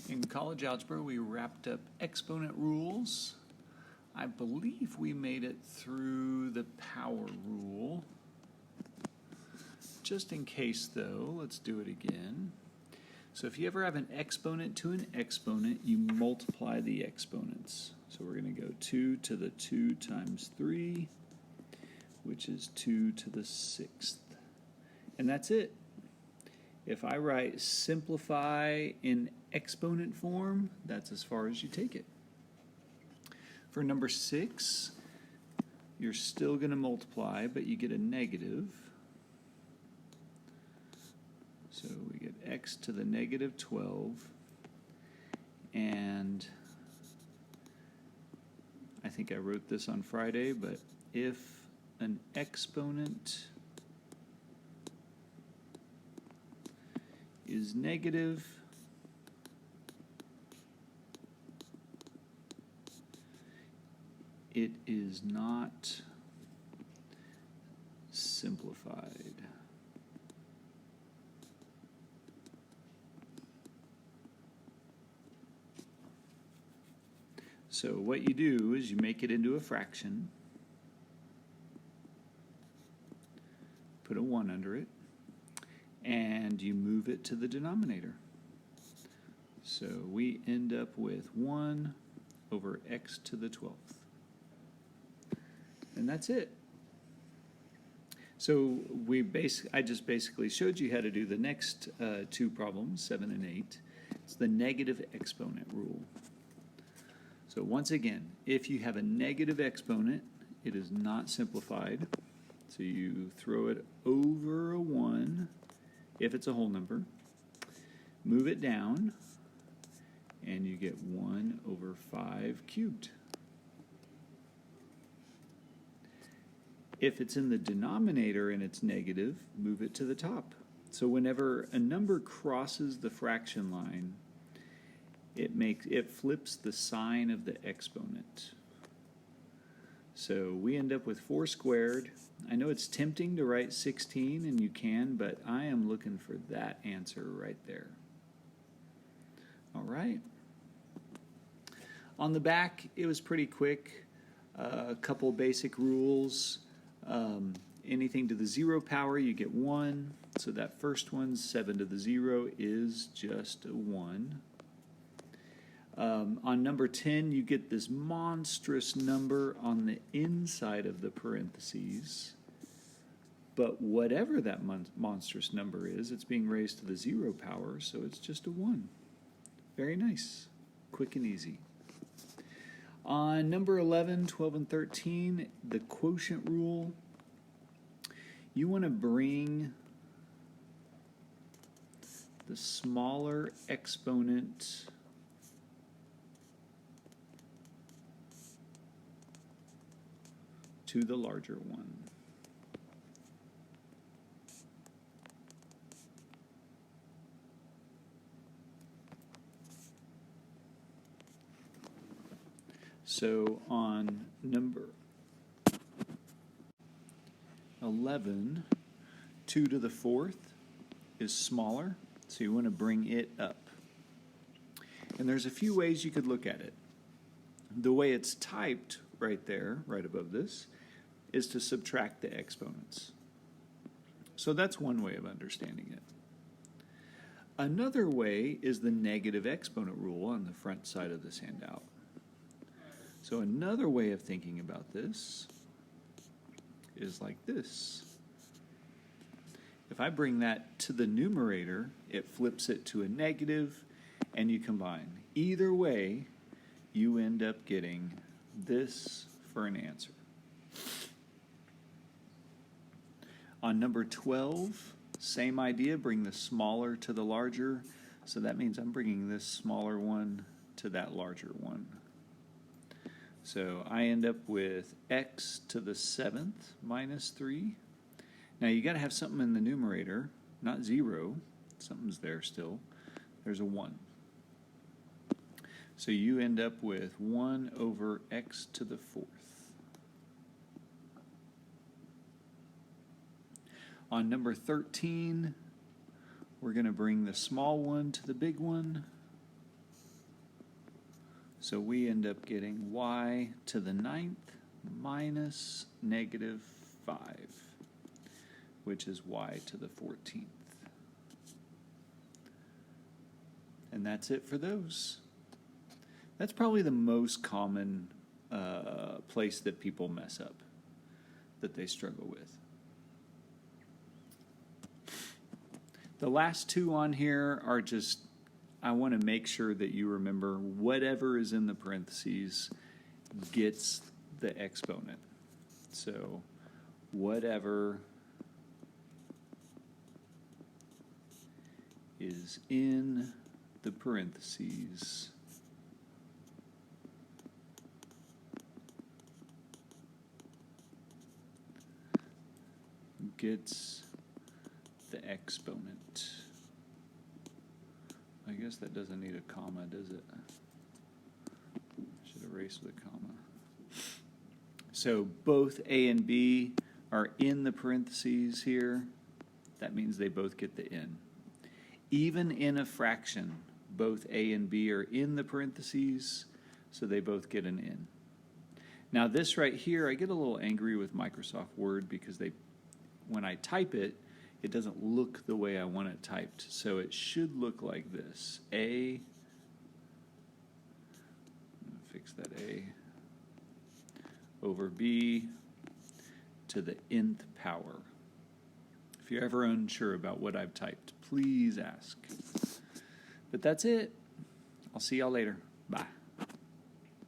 In college algebra, we wrapped up exponent rules. I believe we made it through the power rule. Just in case, though, let's do it again. So if you ever have an exponent to an exponent, you multiply the exponents. So we're going to go 2 to the 2 times 3, which is 2 to the 6th. And that's it. If I write simplify in exponent form, that's as far as you take it. For number 6, you're still going to multiply, but you get a negative. So we get x to the negative 12, and I think I wrote this on Friday, but if an exponent is negative, it is not simplified. So what you do is you make it into a fraction, put a 1 under it, and you move it to the denominator. So we end up with 1 over x to the 12th. And that's it. So I just basically showed you how to do the next two problems, 7 and 8. It's the negative exponent rule. So once again, if you have a negative exponent, it is not simplified. So you throw it over a 1, if it's a whole number, move it down, and you get 1 over 5 cubed. If it's in the denominator and it's negative, move it to the top. So whenever a number crosses the fraction line, it flips the sign of the exponent. So we end up with 4 squared. I know it's tempting to write 16, and you can, but I am looking for that answer right there. All right. On the back, it was pretty quick. A couple basic rules. Anything to the 0 power, you get 1. So that first one, 7 to the 0, is just a 1. On number 10, you get this monstrous number on the inside of the parentheses. But whatever that monstrous number is, it's being raised to the 0 power, so it's just a 1. Very nice. Quick and easy. On number 11, 12, and 13, the quotient rule. You want to bring the smaller exponent to the larger one. So on number 11, 2 to the 4th is smaller, so you want to bring it up. And there's a few ways you could look at it. The way it's typed right there, right above this, is to subtract the exponents. So that's one way of understanding it. Another way is the negative exponent rule on the front side of this handout. So another way of thinking about this is like this. If I bring that to the numerator, it flips it to a negative, and you combine. Either way, you end up getting this for an answer. On number 12, same idea, bring the smaller to the larger. So that means I'm bringing this smaller one to that larger one. So I end up with x to the 7th minus 3. Now you got to have something in the numerator, not 0. Something's there still. There's a 1. So you end up with 1 over x to the 4th. On number 13, we're going to bring the small one to the big one. So we end up getting y to the 9th minus negative 5, which is y to the 14th. And that's it for those. That's probably the most common place that people mess up, that they struggle with. The last two on here are just, I want to make sure that you remember whatever is in the parentheses gets the exponent. So whatever is in the parentheses gets the exponent. I guess that doesn't need a comma, does it? Should erase the comma. So both A and B are in the parentheses here. That means they both get the n. Even in a fraction, both A and B are in the parentheses, so they both get an n. Now this right here, I get a little angry with Microsoft Word because when I type it, it doesn't look the way I want it typed. So it should look like this. A, I'm going to fix that A, over B to the nth power. If you're ever unsure about what I've typed, please ask. But that's it. I'll see y'all later. Bye.